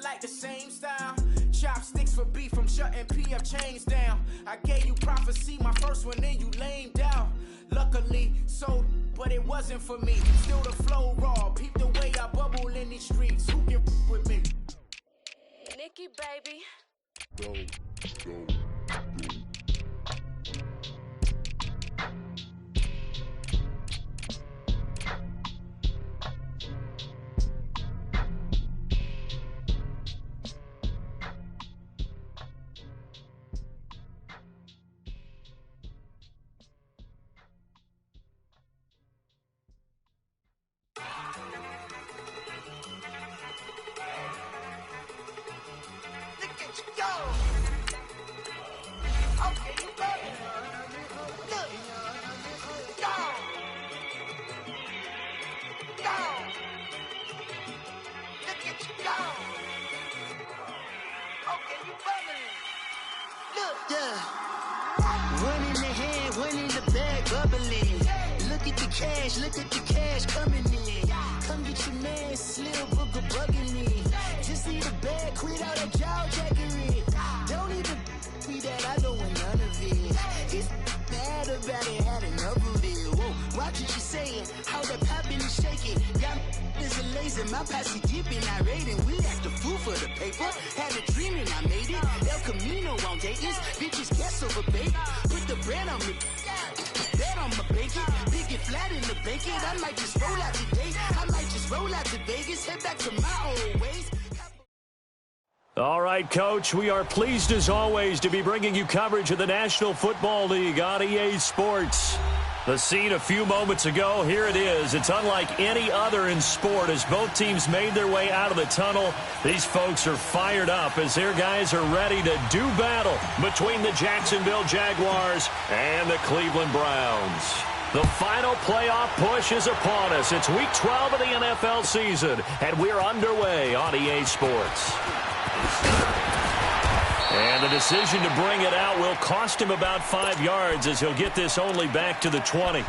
Like the same style, chopsticks for beef from shutting PF chains down. I gave you prophecy, my first one, then you lamed out. Luckily, so, but it wasn't for me. Still the flow raw, peep the way I bubble in these streets. Who can with me? Nikki, baby. Go. Look at the cash coming in. Come get your man, Slim Booker bugging me. Just need a bag, quit all that jaw jackery. Don't even be that, I don't want none of it. It's bad about it, had enough of it. Whoa, watch what you saying, how that poppin' and shaking. Got is a laser, my posse dipping, I raiding. We act a fool for the paper. Had a dream and I made it. El Camino on Dayton's, bitches guess over bait. Put the brand on me. Bet on my bacon, big and flat in the bacon. I might just roll out today. I might just roll out to Vegas, head back to my old ways. All right, Coach, we are pleased as always to be bringing you coverage of the National Football League on EA Sports. The scene a few moments ago, here it is. It's unlike any other in sport as both teams made their way out of the tunnel. These folks are fired up as their guys are ready to do battle between the Jacksonville Jaguars and the Cleveland Browns. The final playoff push is upon us. It's Week 12 of the NFL season, and we're underway on EA Sports. And the decision to bring it out will cost him about 5 yards as he'll get this only back to the 20.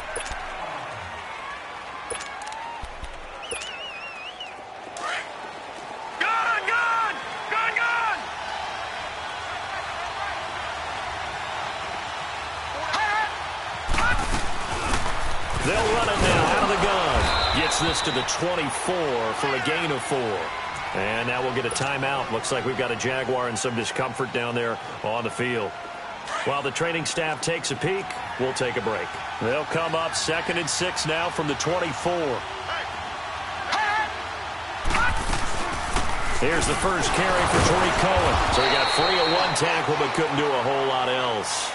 They'll run it now out of the gun. Gets this to the 24 for a gain of 4. And now we'll get a timeout. Looks like we've got a Jaguar in some discomfort down there on the field. While the training staff takes a peek, we'll take a break. They'll come up 2nd and 6 now from the 24. Here's the first carry for Tariq Cohen. So he got free of one tackle but couldn't do a whole lot else.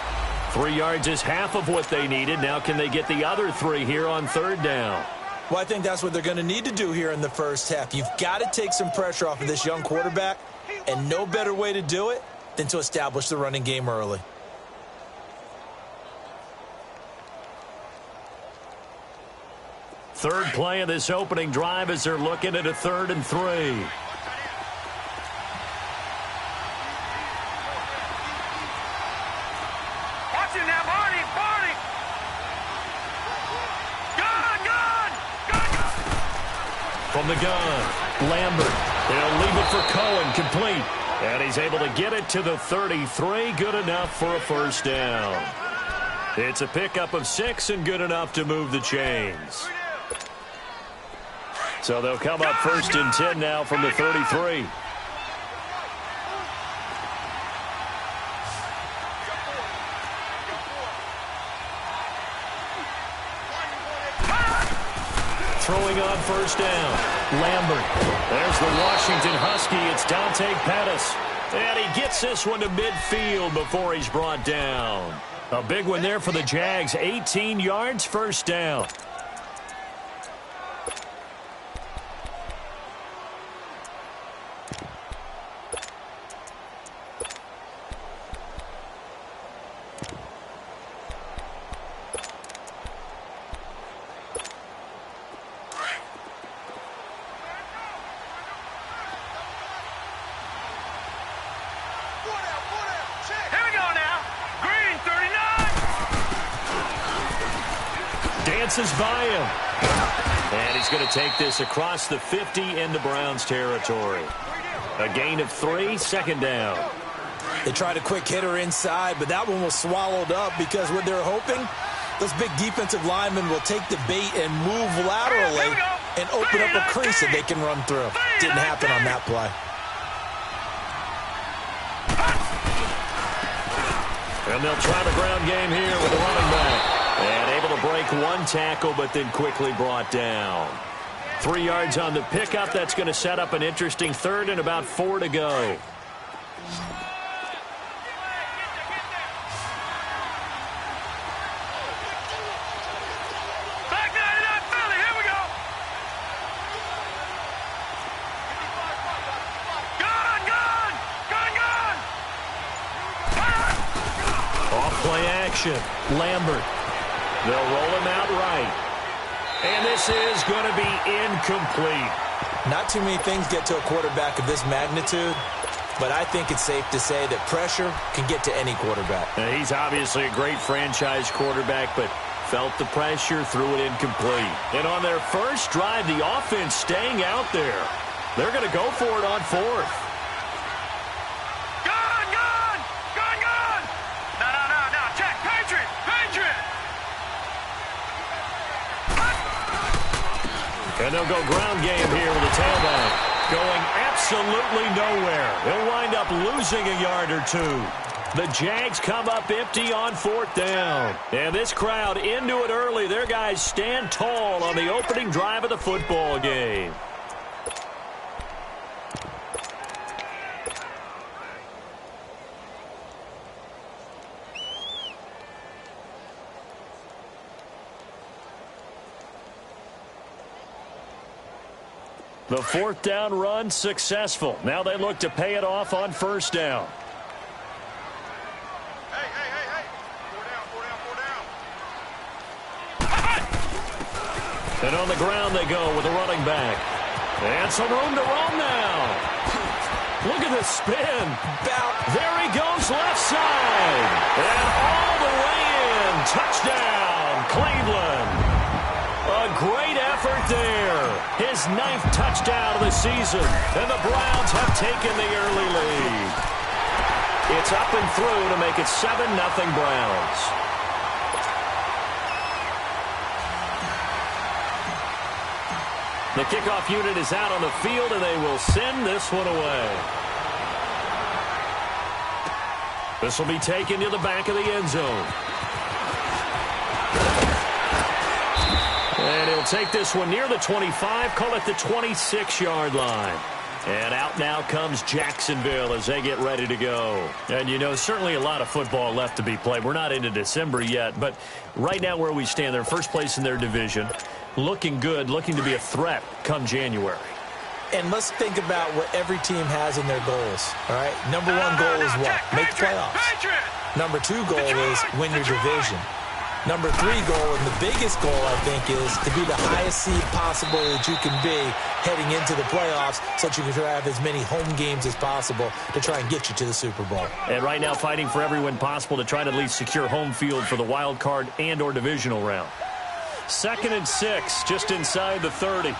3 yards is half of what they needed. Now can they get the other 3 here on 3rd down? Well, I think that's what they're going to need to do here in the first half. You've got to take some pressure off of this young quarterback, and no better way to do it than to establish the running game early. Third play of this opening drive as they're looking at a 3rd and 3. From the gun, Lambert. They'll leave it for Cohen, complete. And he's able to get it to the 33, good enough for a first down. It's a pickup of 6 and good enough to move the chains. So they'll come up 1st and 10 now from the 33. Throwing on first down, Lambert. There's the Washington Husky. It's Dante Pettis. And he gets this one to midfield before he's brought down. A big one there for the Jags. 18 yards, first down. Dances by him. And he's going to take this across the 50 into Browns territory. A gain of 3, second down. They tried a quick hitter inside, but that one was swallowed up because what they're hoping, those big defensive linemen will take the bait and move laterally and open up a crease that they can run through. Didn't happen on that play. And they'll try the ground game here with the running back. And able to break one tackle, but then quickly brought down. 3 yards on the pickup. That's going to set up an interesting third and about 4 to go. Play action. Lambert. They'll roll him out right. And this is going to be incomplete. Not too many things get to a quarterback of this magnitude, but I think it's safe to say that pressure can get to any quarterback. Now, he's obviously a great franchise quarterback, but felt the pressure, threw it incomplete. And on their first drive, the offense staying out there. They're going to go for it on 4th. And they'll go ground game here with a tailback. Going absolutely nowhere. They'll wind up losing a yard or 2. The Jags come up empty on 4th down. And this crowd into it early. Their guys stand tall on the opening drive of the football game. The 4th down run successful. Now they look to pay it off on 1st down. Hey. 4 down. And on the ground they go with a running back. And some room to roam now. Look at the spin. There he goes left side. And all the way in. Touchdown, Cleveland. A great effort there. His 9th touchdown of the season. And the Browns have taken the early lead. It's up and through to make it 7-0 Browns. The kickoff unit is out on the field, and they will send this one away. This will be taken to the back of the end zone. And he'll take this one near the 25, call it the 26-yard line. And out now comes Jacksonville as they get ready to go. And, you know, certainly a lot of football left to be played. We're not into December yet, but right now where we stand, they're first place in their division. Looking good, looking to be a threat come January. And let's think about what every team has in their goals, all right? Number 1 goal is what? Make the playoffs. Number 2 goal is win your division. Number 3 goal, and the biggest goal, I think, is to be the highest seed possible that you can be heading into the playoffs so that you can have as many home games as possible to try and get you to the Super Bowl. And right now fighting for every win possible to try to at least secure home field for the wild card and or divisional round. 2nd and 6, just inside the 30.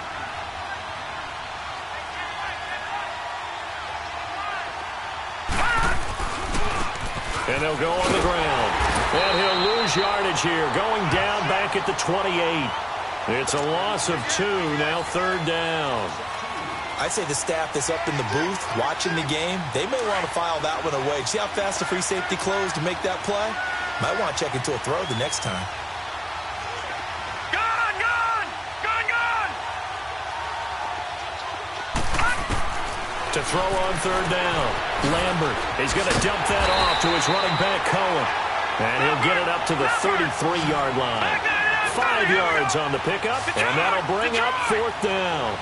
And they'll go on the ground. And he'll lose yardage here, going down back at the 28. It's a loss of 2, now 3rd down. I'd say the staff that's up in the booth watching the game, they may want to file that one away. See how fast the free safety closed to make that play? Might want to check into a throw the next time. To throw on 3rd down. Lambert is going to dump that off to his running back, Cohen. And he'll get it up to the 33-yard line. 5 yards on the pickup, and that'll bring up 4th down.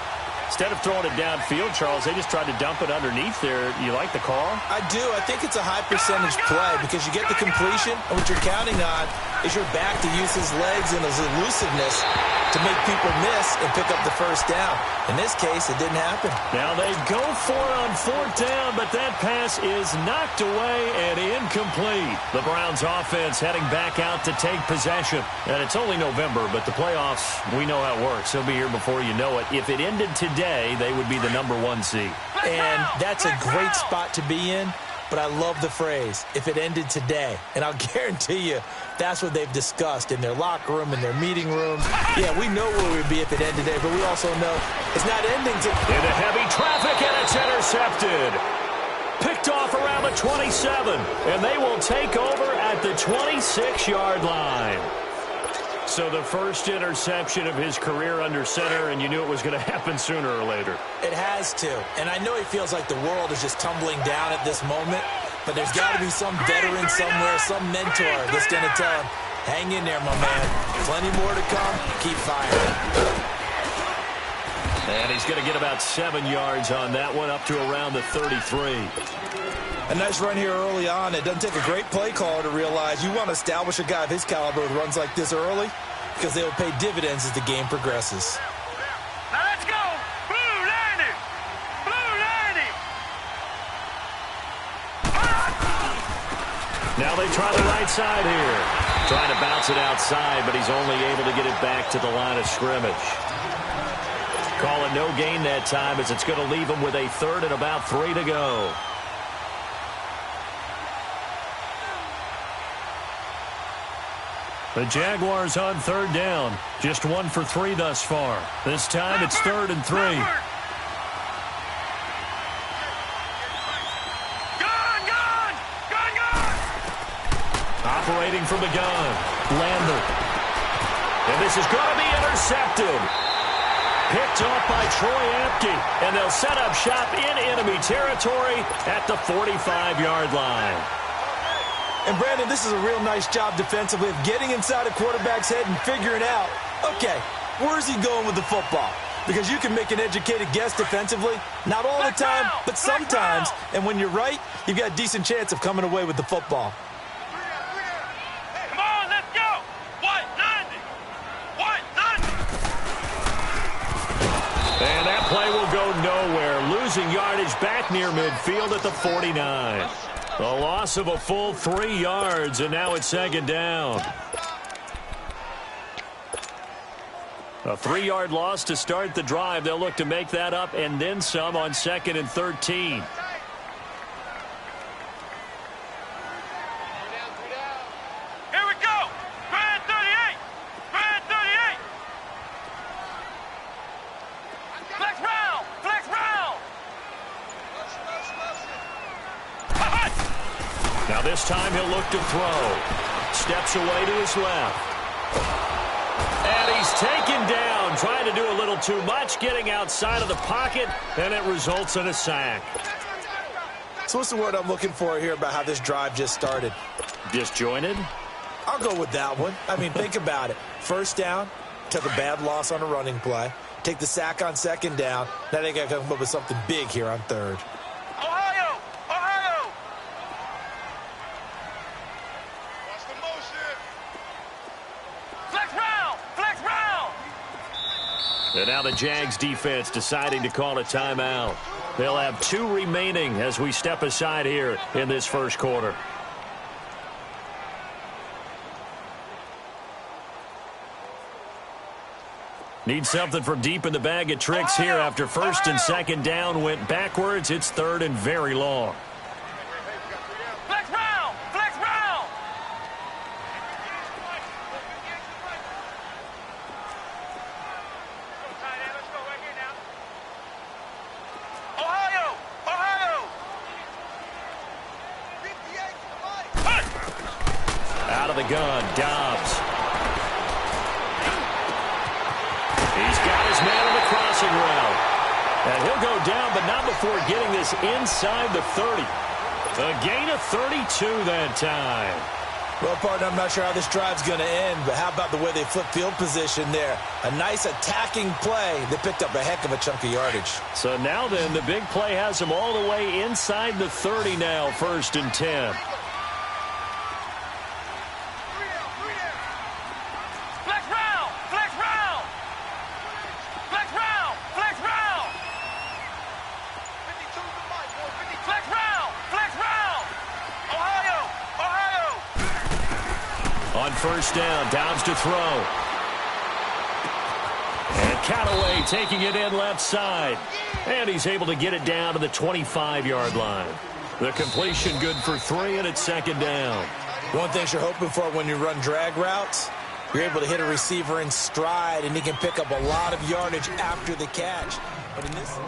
Instead of throwing it downfield, Charles, they just tried to dump it underneath there. You like the call? I do. I think it's a high percentage play because you get the completion, and what you're counting on is your back to use his legs and his elusiveness to make people miss and pick up the first down. In this case, it didn't happen. Now they go for it on 4th down, but that pass is knocked away and incomplete. The Browns offense heading back out to take possession. And it's only November, but the playoffs, we know how it works. They'll be here before you know it. If it ended today, they would be the #1 seed. And that's a great spot to be in. But I love the phrase, if it ended today. And I'll guarantee you, that's what they've discussed in their locker room, in their meeting rooms. Yeah, we know where we'd be if it ended today, but we also know it's not ending today. Into heavy traffic, and it's intercepted. Picked off around the 27, and they will take over at the 26-yard line. So the first interception of his career under center, and you knew it was going to happen sooner or later. It has to. And I know he feels like the world is just tumbling down at this moment, but there's got to be some veteran somewhere, some mentor that's going to tell him, hang in there, my man. Plenty more to come. Keep firing. And he's going to get about 7 yards on that one, up to around the 33. A nice run here early on. It doesn't take a great play caller to realize you want to establish a guy of his caliber with runs like this early because they will pay dividends as the game progresses. Now let's go. Blue landing. Blue landing. Now they try the right side here. Trying to bounce it outside, but he's only able to get it back to the line of scrimmage. Call it no gain that time as it's going to leave him with a 3rd and about 3 to go. The Jaguars on 3rd down. Just 1 for 3 thus far. This time it's 3rd and 3. Operating from the gun. Lambert. And this is going to be intercepted. Picked off by Troy Apke. And they'll set up shop in enemy territory at the 45-yard line. And, Brandon, this is a real nice job defensively of getting inside a quarterback's head and figuring out, okay, where's he going with the football? Because you can make an educated guess defensively, not all the time, but sometimes. And when you're right, you've got a decent chance of coming away with the football. Come on, let's go. White 90. White 90. And that play will go nowhere. Losing yardage back near midfield at the 49. A loss of a full 3 yards, and now it's 2nd down. A 3-yard loss to start the drive. They'll look to make that up and then some on 2nd and 13. Here we go. Grand 38. Grand 38. Flex round. Flex round. Now this time he'll look to throw. Steps away to his left. And he's taken down, trying to do a little too much, getting outside of the pocket, and it results in a sack. So what's the word I'm looking for here about how this drive just started? Disjointed? I'll go with that one. I mean, think about it. First down, took a bad loss on a running play. Take the sack on 2nd down. Now they got to come up with something big here on 3rd. Ohio. Ohio. Watch the motion. Flex round. Flex round. And now the Jags defense deciding to call a timeout. They'll have 2 remaining as we step aside here in this first quarter. Need something from deep in the bag of tricks here after 1st and 2nd down went backwards. It's 3rd and very long. Flex round. Flex round. Ohio. Ohio. Out of the gun, Dobbs. He's got his man on the crossing route. And he'll go down, but not before getting this inside the 30. A gain of 32 that time. Well, partner, I'm not sure how this drive's going to end, but how about the way they flip field position there? A nice attacking play that picked up a heck of a chunk of yardage. So now then, the big play has him all the way inside the 30 now, 1st and 10. On first down, Dobbs to throw. And Callaway taking it in left side. And he's able to get it down to the 25-yard line. The completion good for 3, and it's second down. One thing you're hoping for when you run drag routes, you're able to hit a receiver in stride, and he can pick up a lot of yardage after the catch. But in this...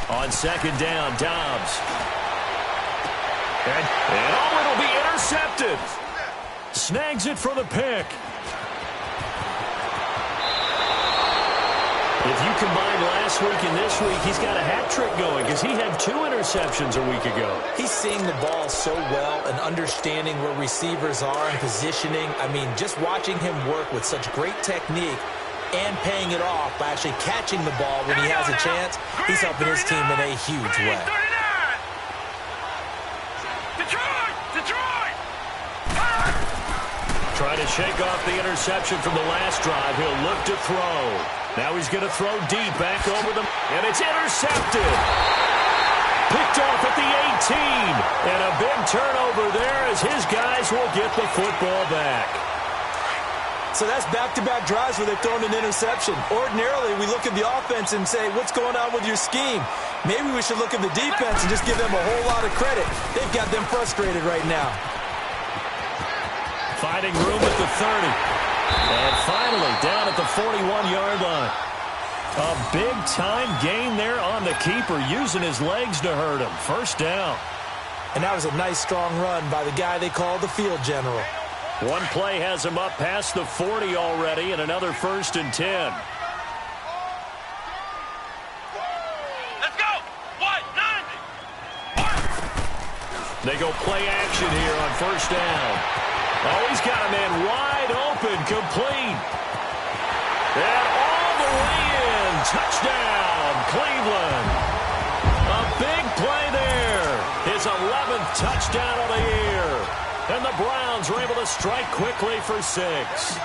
On second down, Dobbs. And it'll be intercepted. Snags it for the pick. If you combine last week and this week, he's got a hat trick going because he had 2 interceptions a week ago. He's seeing the ball so well and understanding where receivers are and positioning. I mean, just watching him work with such great technique and paying it off by actually catching the ball when he has a chance, he's helping his team in a huge way. Trying to shake off the interception from the last drive. He'll look to throw. Now he's going to throw deep back over them, and it's intercepted. Picked off at the 18, and a big turnover there as his guys will get the football back. So that's back-to-back drives where they've thrown an interception. Ordinarily, we look at the offense and say, what's going on with your scheme? Maybe we should look at the defense and just give them a whole lot of credit. They've got them frustrated right now. Finding room at the 30. And finally, down at the 41-yard line. A big-time gain there on the keeper, using his legs to hurt him. First down. And that was a nice, strong run by the guy they call the field general. One play has him up past the 40 already, and another 1st and 10. Let's go! 190! They go play action here on first down. Oh, he's got a man wide open, complete. And all the way in. Touchdown, Cleveland. A big play there. His 11th touchdown of the year. And the Browns are able to strike quickly for 6.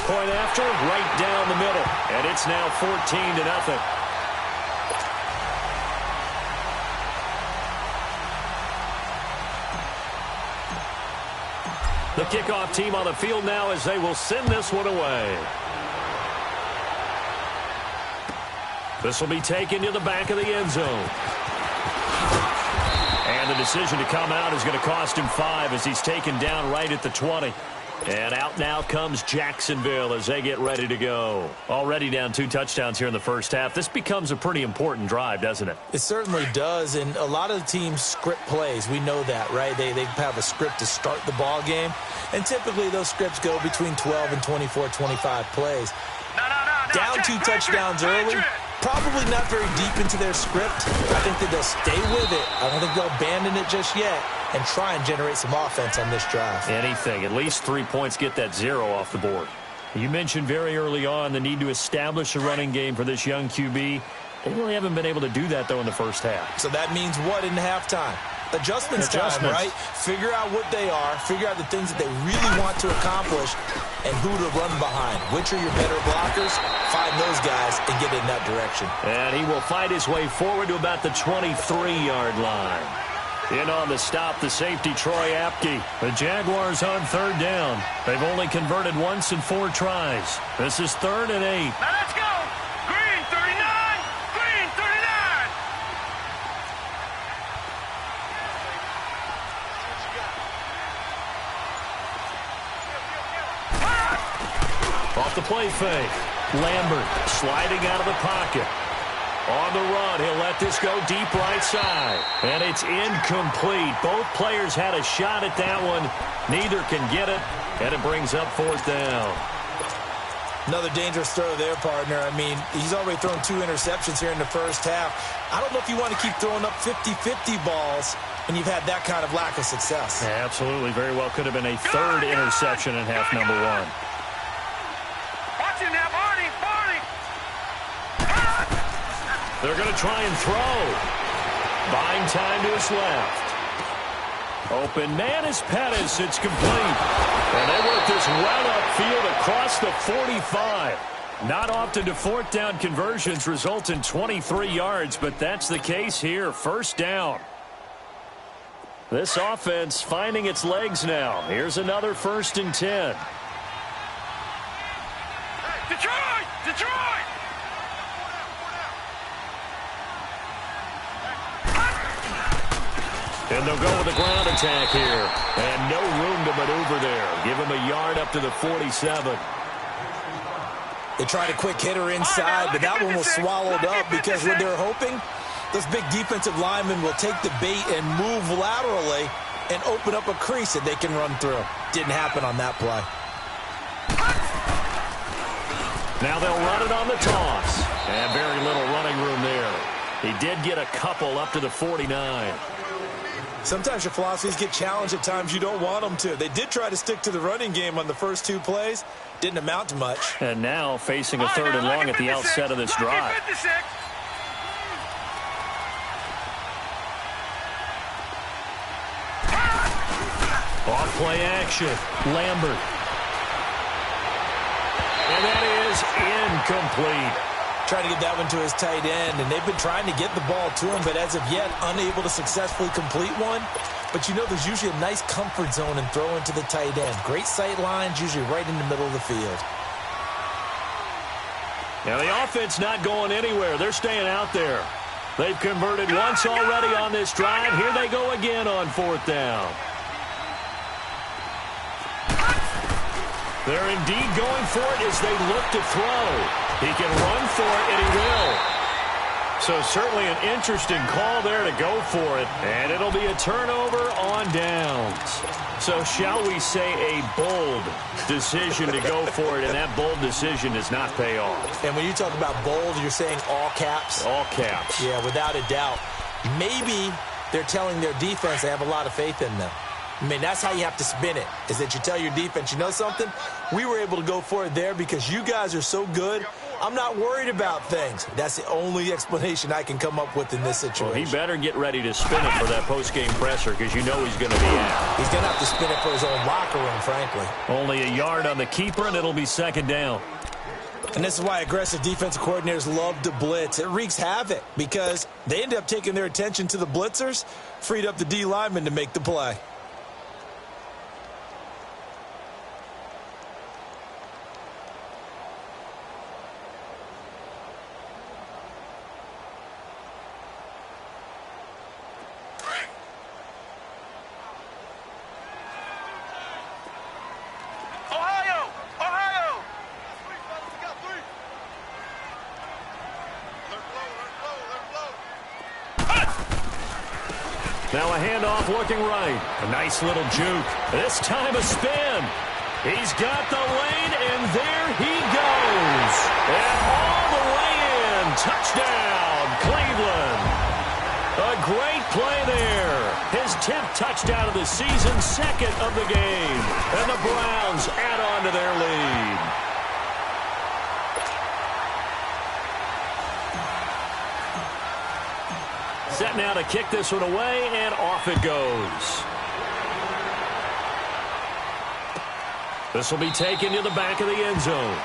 Point after, right down the middle. And it's now 14-0. The kickoff team on the field now as they will send this one away. This will be taken to the back of the end zone. And the decision to come out is going to cost him 5 as he's taken down right at the 20. And out now comes Jacksonville as they get ready to go. Already down 2 touchdowns here in the first half. This becomes a pretty important drive, doesn't it? It certainly does, and a lot of the teams script plays. We know that, right? They have a script to start the ball game, and typically those scripts go between 12 and 24, 25 plays. Down 2 touchdowns early. Probably not very deep into their script. I think that they'll stay with it. I don't think they'll abandon it just yet and try and generate some offense on this drive. Anything. At least 3 points get that 0 off the board. You mentioned very early on the need to establish a running game for this young QB. They really haven't been able to do that, though, in the first half. So that means what in halftime? Adjustments time, right? Figure out what they are. Figure out the things that they really want to accomplish and who to run behind. Which are your better blockers? Find those guys and get in that direction. And he will fight his way forward to about the 23-yard line. In on the stop, the safety, Troy Apke. The Jaguars on 3rd down. They've only converted once in 4 tries. This is 3rd and 8. Now let's go! Green 39! Green 39! Off the play fake. Lambert sliding out of the pocket. On the run, he'll let this go deep right side. And it's incomplete. Both players had a shot at that one. Neither can get it. And it brings up 4th down. Another dangerous throw there, partner. I mean, he's already thrown 2 interceptions here in the first half. I don't know if you want to keep throwing up 50-50 balls when you've had that kind of lack of success. Yeah, absolutely. Very well could have been a 3rd interception in half number 1. Watch him now, Barney. They're going to try and throw. Buying time to his left. Open man is Pettis. It's complete. And they work this well upfield across the 45. Not often do 4th down conversions result in 23 yards, but that's the case here. 1st down. This offense finding its legs now. Here's another 1st and 10. Detroit! And they'll go with the ground attack here. And no room to maneuver there. Give him a yard up to the 47. They tried a quick hitter inside, but that one was swallowed up because what they're hoping, those big defensive linemen will take the bait and move laterally and open up a crease that they can run through. Didn't happen on that play. Now they'll run it on the toss. And very little running room there. He did get a couple up to the 49. Sometimes your philosophies get challenged at times you don't want them to. They did try to stick to the running game on the first 2 plays. Didn't amount to much. And now facing a 3rd and long at the outset of this drive. Off play action. Lambert. And that is incomplete. Trying to get that one to his tight end, and they've been trying to get the ball to him, but as of yet, unable to successfully complete one. But you know there's usually a nice comfort zone in throwing to the tight end. Great sight lines, usually right in the middle of the field. Now the offense not going anywhere. They're staying out there. They've converted once already on this drive. Here they go again on 4th down. They're indeed going for it as they look to throw. He can run for it, and he will. So certainly an interesting call there to go for it. And it'll be a turnover on downs. So shall we say a bold decision to go for it, and that bold decision does not pay off. And when you talk about bold, you're saying all caps? All caps. Yeah, without a doubt. Maybe they're telling their defense they have a lot of faith in them. I mean, that's how you have to spin it, is that you tell your defense, you know something? We were able to go for it there because you guys are so good. I'm not worried about things. That's the only explanation I can come up with in this situation. Well, he better get ready to spin it for that post-game presser because you know he's going to be out. He's going to have to spin it for his own locker room, frankly. Only a yard on the keeper, and it'll be 2nd down. And this is why aggressive defensive coordinators love to blitz. It wreaks havoc because they end up taking their attention to the blitzers, freed up the D lineman to make the play. Now a handoff looking right. A nice little juke. This time a spin. He's got the lane, and there he goes. And all the way in. Touchdown, Cleveland. A great play there. His 10th touchdown of the season, 2nd of the game. And the Browns add on to their lead. Set now to kick this one away, and off it goes. This will be taken to the back of the end zone.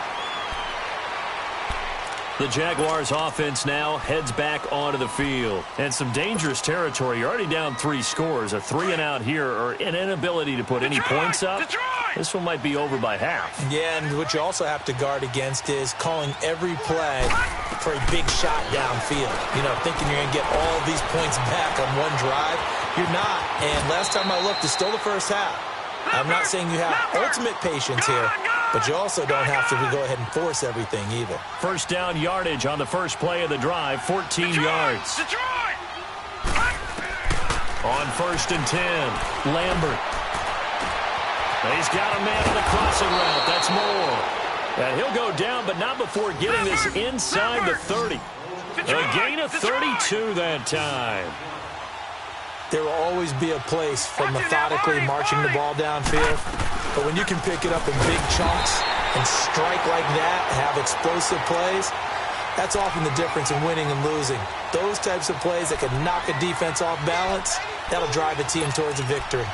The Jaguars offense now heads back onto the field. And some dangerous territory. You're already down 3 scores. A 3-and-out here, or an inability to put any points up. This one might be over by half. Yeah, and what you also have to guard against is calling every play for a big shot downfield. You know, thinking you're going to get all of these points back on one drive. You're not. And last time I looked, it's still the first half. I'm not saying you have ultimate patience here, but you also don't have to go ahead and force everything either. First down yardage on the first play of the drive, 14 yards. On 1st and 10, Lambert. He's got a man on the crossing route. That's Moore. And he'll go down, but not before getting this inside the 30. A gain of 32 that time. There will always be a place for methodically marching the ball downfield. But when you can pick it up in big chunks and strike like that, have explosive plays, that's often the difference in winning and losing. Those types of plays that can knock a defense off balance, that'll drive a team towards a victory.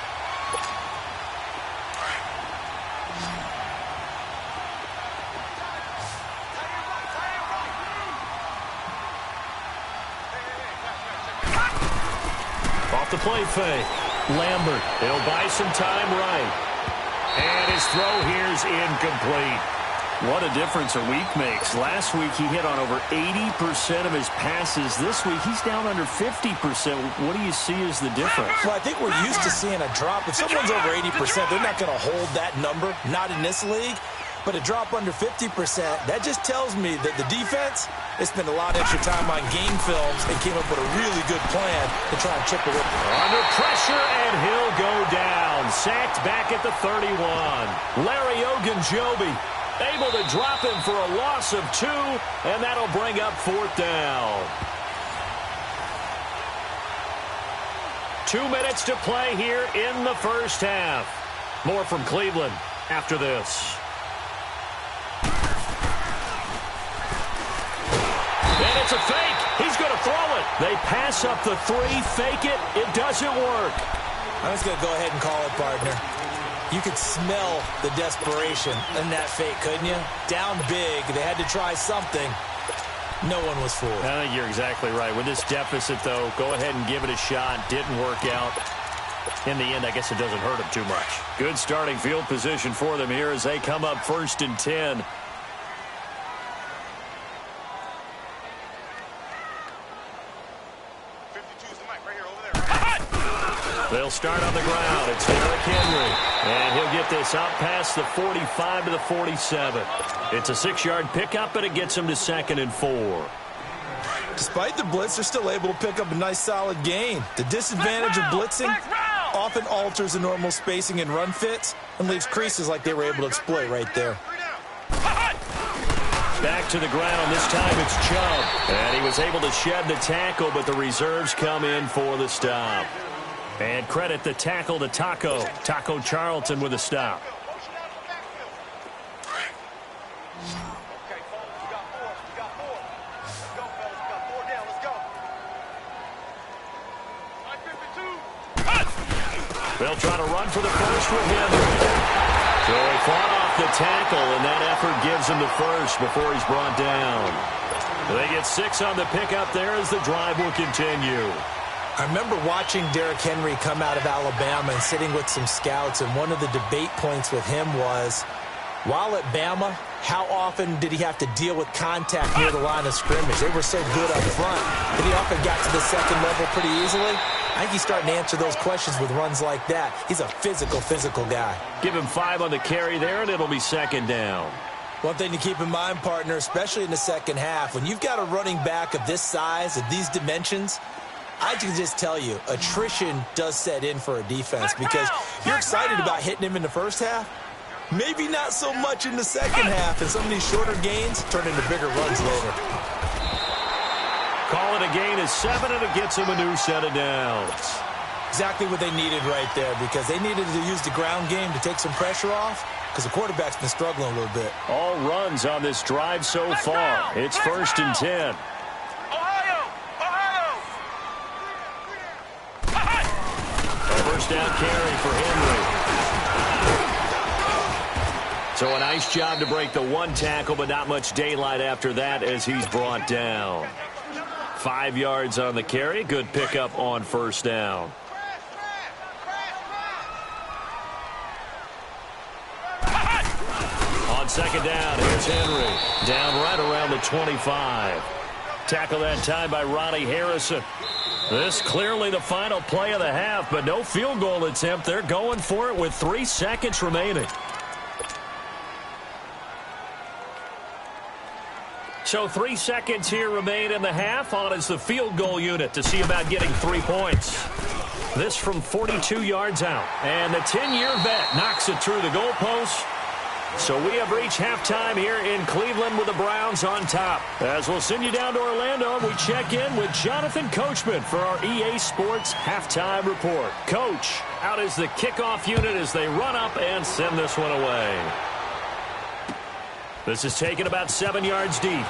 Off the play fake. Lambert, he'll buy some time right. And his throw here's incomplete. What a difference a week makes. Last week he hit on over 80% of his passes. This week he's down under 50%. What do you see as the difference? Well, I think we're used to seeing a drop. If someone's over 80%, they're not going to hold that number, not in this league. But a drop under 50%, that just tells me that the defense has spent a lot of extra time on game films and came up with a really good plan to try and chip away. Under pressure, and he'll go down. Sacked back at the 31. Larry Ogunjobi able to drop him for a loss of 2, and that'll bring up 4th down. 2 minutes to play here in the first half. More from Cleveland after this. And it's a fake. He's going to throw it. They pass up the 3, fake it. It doesn't work. I'm just going to go ahead and call it, partner. You could smell the desperation in that fake, couldn't you? Down big. They had to try something. No one was fooled. I think you're exactly right. With this deficit, though, go ahead and give it a shot. Didn't work out. In the end, I guess it doesn't hurt them too much. Good starting field position for them here as they come up 1st and 10. They'll start on the ground. It's Derrick Henry. And he'll get this out past the 45 to the 47. It's a 6-yard pickup, and it gets him to 2nd and 4. Despite the blitz, they're still able to pick up a nice, solid gain. The disadvantage of blitzing often alters the normal spacing and run fits and leaves creases like they were able to exploit right there. Back to the ground. This time it's Chubb. And he was able to shed the tackle, but the reserves come in for the stop. And credit the tackle to Taco. Taco Charlton with a stop. They'll try to run for the first with Henry. So he fought off the tackle, and that effort gives him the first before he's brought down. They get 6 on the pickup there as the drive will continue. I remember watching Derrick Henry come out of Alabama and sitting with some scouts, and one of the debate points with him was, while at Bama, how often did he have to deal with contact near the line of scrimmage? They were so good up front that he often got to the second level pretty easily. I think he's starting to answer those questions with runs like that. He's a physical guy. Give him 5 on the carry there, and it'll be 2nd down. One thing to keep in mind, partner, especially in the second half, when you've got a running back of this size, of these dimensions, I can just tell you, attrition does set in for a defense because you're excited about hitting him in the first half. Maybe not so much in the second half, and some of these shorter gains turn into bigger runs later. Call it a gain of 7, and it gets him a new set of downs. Exactly what they needed right there because they needed to use the ground game to take some pressure off because the quarterback's been struggling a little bit. All runs on this drive so far. It's 1st and 10. First down carry for Henry. So a nice job to break the 1 tackle, but not much daylight after that as he's brought down. 5 yards on the carry. Good pickup on 1st down. On 2nd down, here's Henry. Down right around the 25. Tackle that time by Ronnie Harrison. This clearly the final play of the half, but no field goal attempt. They're going for it with 3 seconds remaining. So 3 seconds here remain in the half. On is the field goal unit to see about getting 3 points. This from 42 yards out. And the 10-year vet knocks it through the goalpost. So we have reached halftime here in Cleveland with the Browns on top. As we'll send you down to Orlando, we check in with Jonathan Coachman for our EA Sports Halftime Report. Coach, out is the kickoff unit as they run up and send this one away. This is taken about 7 yards deep.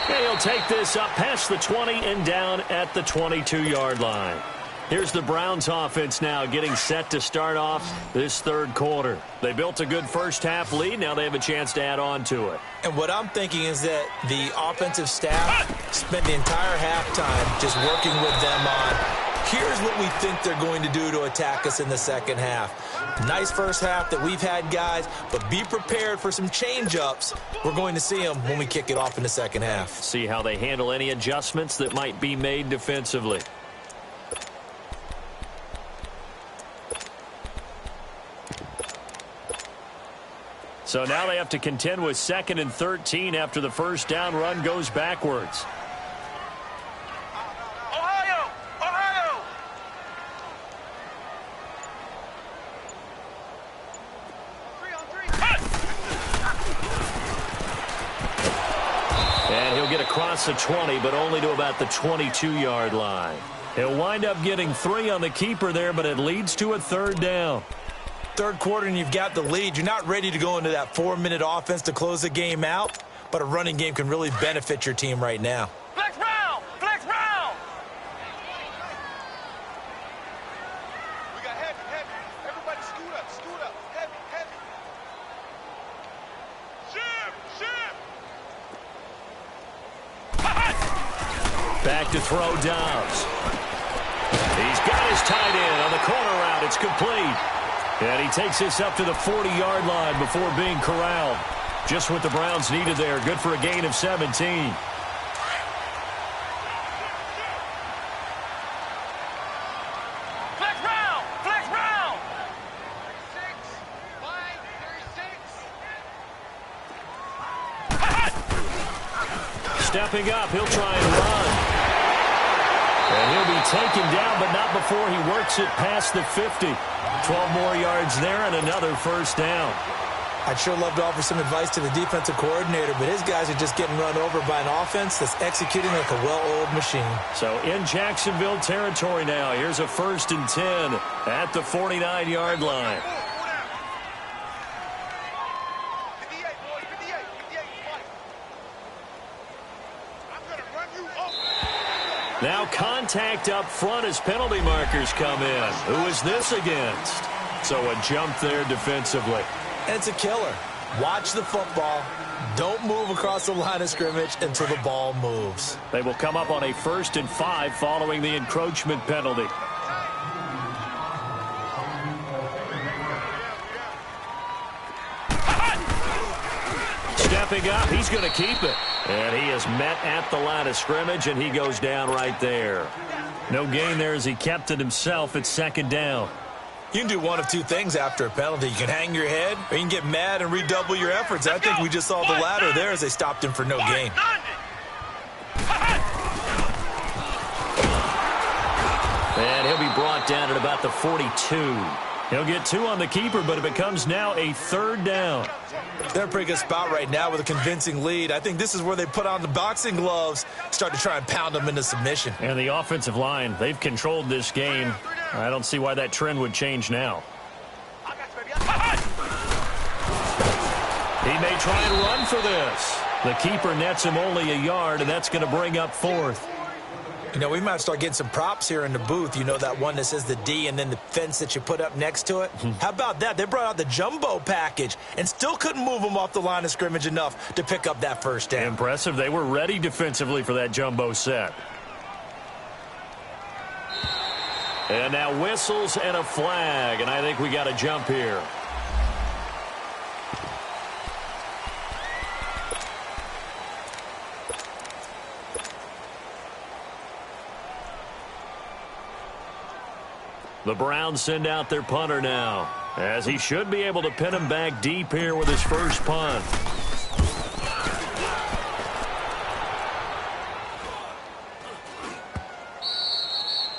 And he'll take this up past the 20 and down at the 22-yard line. Here's the Browns offense now getting set to start off this third quarter. They built a good first-half lead. Now they have a chance to add on to it. And what I'm thinking is that the offensive staff spent the entire halftime just working with them on, here's what we think they're going to do to attack us in the second half. Nice first half that we've had, guys, but be prepared for some change-ups. We're going to see them when we kick it off in the second half. See how they handle any adjustments that might be made defensively. So now they have to contend with 2nd and 13 after the first down run goes backwards. Ohio! Ohio! And he'll get across the 20, but only to about the 22-yard line. He'll wind up getting 3 on the keeper there, but it leads to a third down. Third quarter and you've got the lead. You're not ready to go into that 4-minute offense to close the game out, but a running game can really benefit your team right now. Flex round! Flex round! We got heavy, heavy. Everybody scoot up, heavy, heavy. Ship! Back to throw Dobbs. He's got his tight end on the corner route. It's complete. And he takes this up to the 40-yard line before being corralled. Just what the Browns needed there. Good for a gain of 17. Flex round! Flex round! 36, 36. Stepping up, he'll try and run. And he'll be taken down, but not before he works it past the 50. 12 more yards there and another first down. I'd sure love to offer some advice to the defensive coordinator, but his guys are just getting run over by an offense that's executing like a well-oiled machine. So in Jacksonville territory now, here's a 1st and 10 at the 49-yard line. 58, boys, 58, 58, fight. I'm going to run you over. Now contact up front as penalty markers come in. Who is this against? So a jump there defensively. And it's a killer. Watch the football. Don't move across the line of scrimmage until the ball moves. They will come up on a 1st and 5 following the encroachment penalty. Stepping up, he's going to keep it. And he is met at the line of scrimmage, and he goes down right there. No gain there as he kept it himself at 2nd down. You can do one of two things after a penalty. You can hang your head, or you can get mad and redouble your efforts. I think we just saw the latter there as they stopped him for no gain. And he'll be brought down at about the 42. He'll get 2 on the keeper, but it becomes now a 3rd down. They're in a pretty good spot right now with a convincing lead. I think this is where they put on the boxing gloves, start to try and pound them into submission. And the offensive line, they've controlled this game. I don't see why that trend would change now. He may try and run for this. The keeper nets him only a yard, and that's going to bring up 4th. You know, we might start getting some props here in the booth. You know, that one that says the D and then the fence that you put up next to it? How about that? They brought out the jumbo package and still couldn't move them off the line of scrimmage enough to pick up that first down. Impressive. They were ready defensively for that jumbo set. And now whistles and a flag, and I think we got a jump here. The Browns send out their punter now, as he should be able to pin him back deep here with his first punt.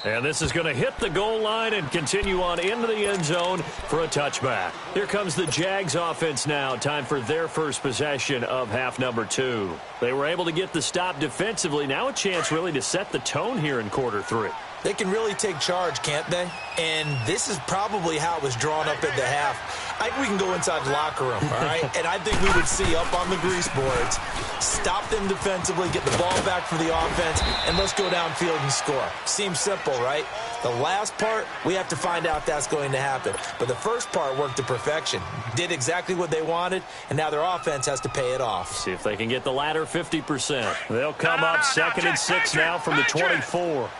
And this is going to hit the goal line and continue on into the end zone for a touchback. Here comes the Jags offense now. Time for their first possession of half number 2. They were able to get the stop defensively. Now a chance really to set the tone here in quarter 3. They can really take charge, can't they? And this is probably how it was drawn up at the half. I think we can go inside the locker room, all right? And I think we would see up on the grease boards, stop them defensively, get the ball back for the offense, and let's go downfield and score. Seems simple, right? The last part, we have to find out if that's going to happen. But the first part worked to perfection. Did exactly what they wanted, and now their offense has to pay it off. See if they can get the latter 50%. They'll come up second and 6 now from the 24.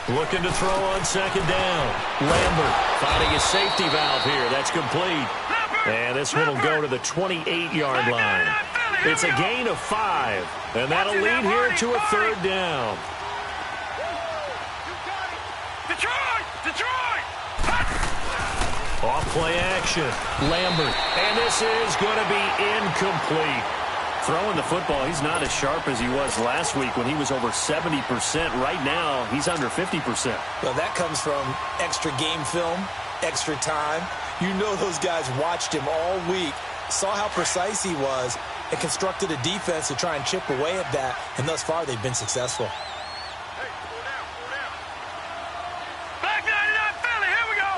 Looking to throw on second down. Lambert finding a safety valve here. That's complete. And this one will go to the 28-yard line. It's a gain of 5. And that'll lead here to a third down. Off play action. Lambert. And this is going to be incomplete. Throwing the football, he's not as sharp as he was last week when he was over 70%. Right now, he's under 50%. Well, that comes from extra game film, extra time. You know those guys watched him all week, saw how precise he was, and constructed a defense to try and chip away at that. And thus far, they've been successful. Hey, slow down, slow down. Back 99 Philly, here we go.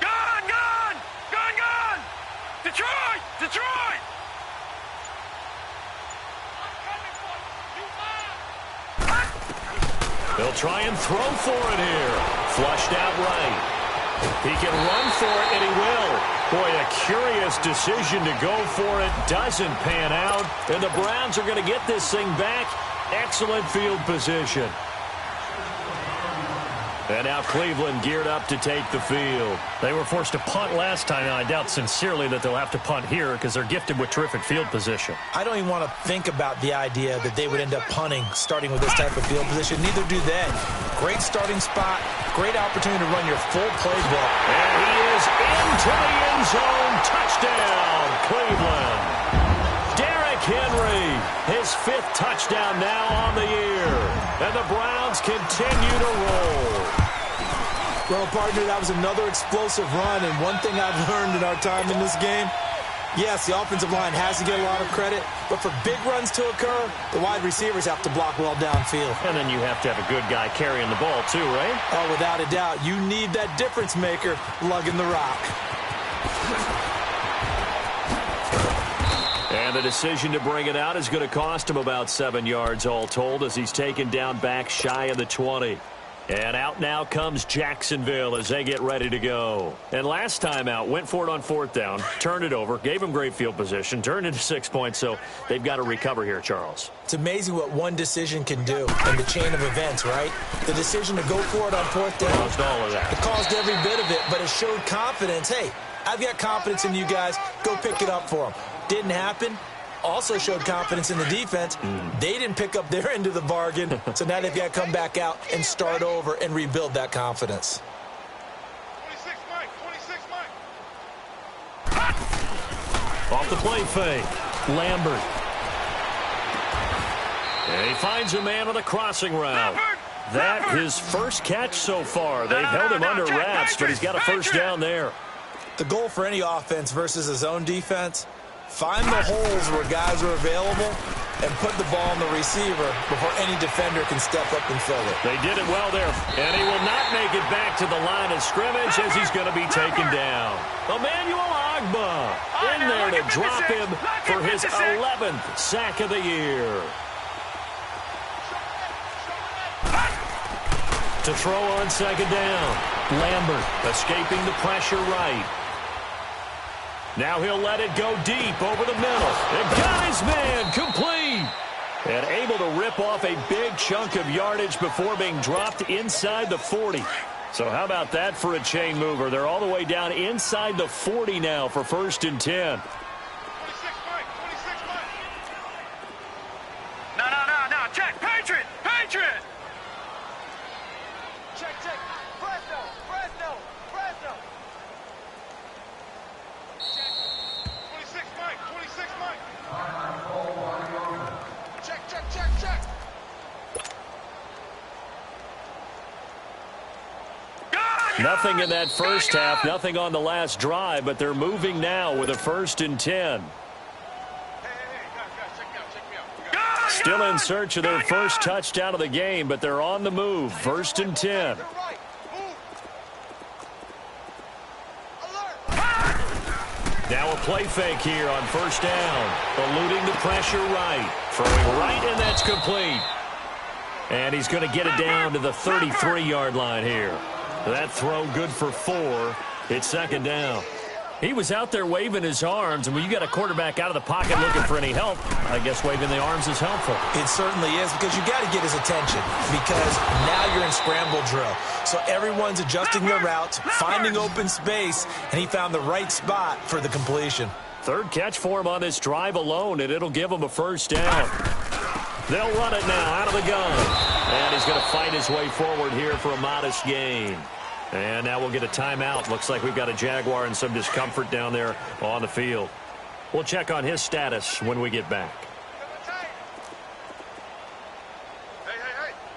Gone, gone, gone, gone. Detroit, Detroit. They'll try and throw for it here. Flushed out right. He can run for it, and he will. Boy, a curious decision to go for it. Doesn't pan out. And the Browns are going to get this thing back. Excellent field position. And now Cleveland geared up to take the field. They were forced to punt last time, and I doubt sincerely that they'll have to punt here because they're gifted with terrific field position. I don't even want to think about the idea that they would end up punting starting with this type of field position. Neither do they. Great starting spot, great opportunity to run your full playbook. And he is into the end zone. Touchdown, Cleveland. Derrick Henry, his 5th touchdown now on the year. And the Browns continue to roll. Well, partner, that was another explosive run, and one thing I've learned in our time in this game, yes, the offensive line has to get a lot of credit, but for big runs to occur, the wide receivers have to block well downfield. And then you have to have a good guy carrying the ball too, right? Oh, without a doubt. You need that difference maker lugging the rock. And the decision to bring it out is going to cost him about 7 yards all told as he's taken down back shy of the 20. And out now comes Jacksonville as they get ready to go. And last time out, went for it on 4th down, turned it over, gave him great field position, turned into 6 points, so they've got to recover here, Charles. It's amazing what one decision can do in the chain of events, right? The decision to go for it on 4th down. Caused all of that. It caused every bit of it, but it showed confidence. Hey, I've got confidence in you guys. Go pick it up for them. Didn't happen. Also showed confidence in the defense. They didn't pick up their end of the bargain, so now they've got to come back out and start over and rebuild that confidence. 26 Mike, 26 Mike. Off the play fake, Lambert. And he finds a man on the crossing route. That his first catch so far. They've held him under wraps, but he's got a first down there. The goal for any offense versus a zone defense, find the holes where guys are available and put the ball on the receiver before any defender can step up and fill it. They did it well there, and he will not make it back to the line of scrimmage as he's going to be taken down. Emmanuel Ogbah in there to drop him for his 11th sack of the year. To throw on second down, Lambert escaping the pressure right. Now he'll let it go deep over the middle. And got his man complete. And able to rip off a big chunk of yardage before being dropped inside the 40. So how about that for a chain mover? They're all the way down inside the 40 now for 1st and 10. 26 Mike, 26 Mike. No. Check. Patriot. Check. Fresno. Nothing in that first half, nothing on the last drive, but they're moving now with a 1st and 10. Still in search of their first touchdown of the game, but they're on the move. 1st and 10. Now a play fake here on 1st down. Eluding the pressure right. Throwing right, and that's complete. And he's going to get it down to the 33-yard line here. That throw good for 4. It's 2nd down. He was out there waving his arms, and when you got a quarterback out of the pocket looking for any help, I guess waving the arms is helpful. It certainly is, because you got to get his attention, because now you're in scramble drill. So everyone's adjusting their routes, finding open space, and he found the right spot for the completion. 3rd catch for him on this drive alone, and it'll give him a 1st down. They'll run it now out of the gun. And he's going to fight his way forward here for a modest gain. And now we'll get a timeout. Looks like we've got a Jaguar in some discomfort down there on the field. We'll check on his status when we get back. Hey.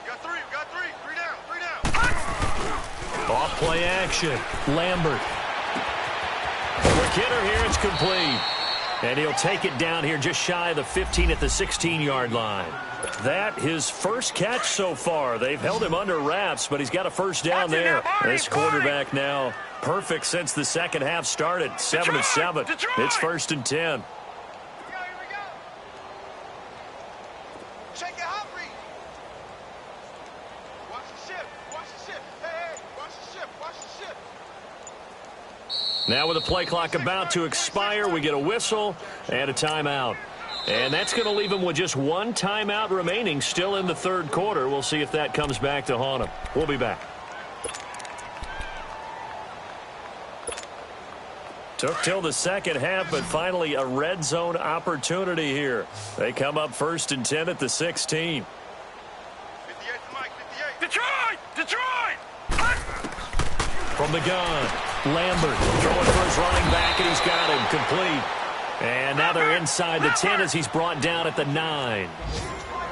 We got three. Three down. Off play action. Lambert. McKinnon here. It's complete. And he'll take it down here just shy of the 15 at the 16-yard line. That his first catch so far. They've held him under wraps, but he's got a 1st down there. This quarterback now perfect since the second half started. 7-7. It's 1st and 10. Here we go. Shake it hot, Reed. Watch the ship. Hey, watch the ship. Now with the play clock about to expire, we get a whistle and a timeout. And that's going to leave him with just 1 timeout remaining still in the 3rd quarter. We'll see if that comes back to haunt him. We'll be back. Took till the second half, but finally a red zone opportunity here. They come up 1st and 10 at the 16. 58 to Mike, 58. Detroit! From the gun, Lambert throwing for his running back, and he's got him complete. And now they're inside the 10 as he's brought down at the 9.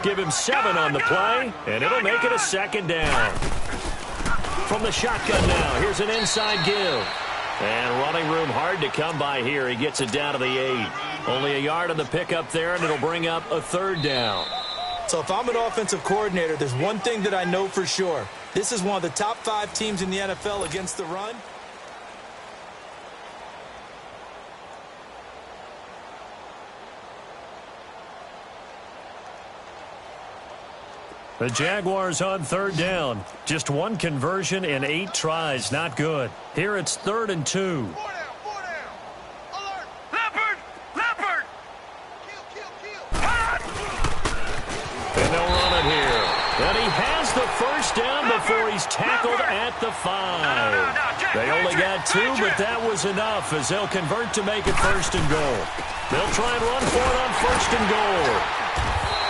Give him 7 on the play, and it'll make it a 2nd down. From the shotgun now, here's an inside give. And running room hard to come by here. He gets it down to the 8. Only a yard on the pickup there, and it'll bring up a 3rd down. So if I'm an offensive coordinator, there's one thing that I know for sure. This is one of the top 5 teams in the NFL against the run. The Jaguars on 3rd down. Just 1 conversion in 8 tries. Not good. Here it's 3rd and 2. 4 down. Alert. Leopard! Kill. And they'll run it here. And he has the 1st down before he's tackled at the 5. They only got 2, but that was enough as they'll convert to make it 1st and goal. They'll try and run for it on 1st and goal.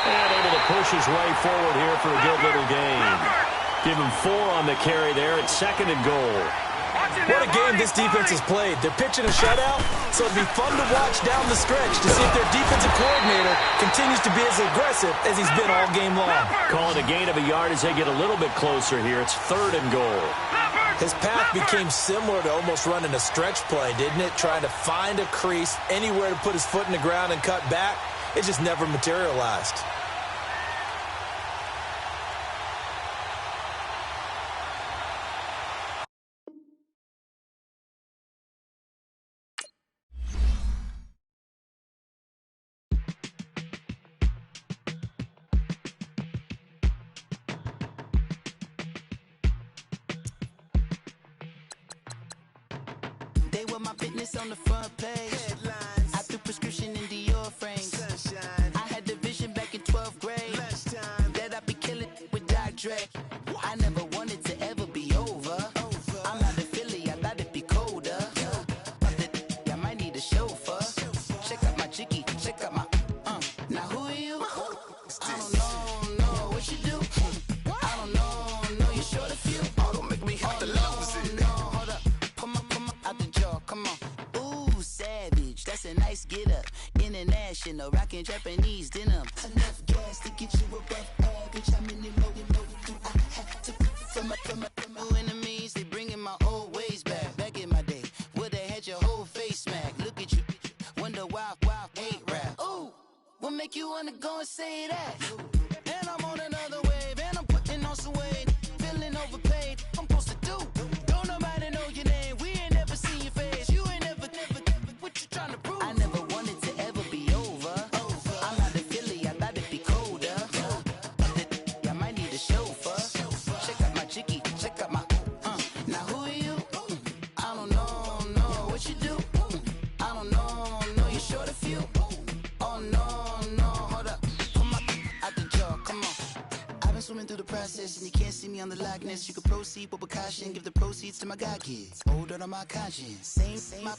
And able to push his way forward here for a good little gain. Give him 4 on the carry there at 2nd and goal. What a game this defense has played. They're pitching a shutout, so it'd be fun to watch down the stretch to see if their defensive coordinator continues to be as aggressive as he's been all game long. Calling a gain of a yard as they get a little bit closer here. It's 3rd and goal. His path became similar to almost running a stretch play, didn't it? Trying to find a crease, anywhere to put his foot in the ground and cut back. It just never materialized. They were my business on the front page. Headlines. I threw prescription in Dior frames. Sunshine. I had the vision back in 12th grade. Lunchtime. That I'd be killing with Dr. Dre. I never wanted to ever be over. I'm out of Philly, I thought it'd be colder. I might need a chauffeur. Check out my chicky, check out my Now who are you? I don't know what you do. I don't know you short a few. Oh, don't make me have to lose it. No, hold up. Come on, out the jaw, come on. Ooh, savage, that's a nice get up. International, rockin' Japanese denim. Enough gas to get you above average. How many more do I have to from my enemies? They bringing my old say that. And I'm on another wave, and I'm putting on some weight. Feeling overpaid, I'm supposed to do. Don't nobody know your name, we ain't never seen your face. You ain't never, what you trying to prove? I never wanted to ever be over. I'm not a Philly, I thought it'd be colder. I might need a chauffeur. Check out my chicky, check out my, now who are you? I don't know, what you do? I don't know, you short a few. Oh no, hold up, pull my out the jar, come on. I've been swimming through the process and you can't see me on the Loch Ness. You can proceed with caution, give the proceeds to my God kids. Older on my conscience, same my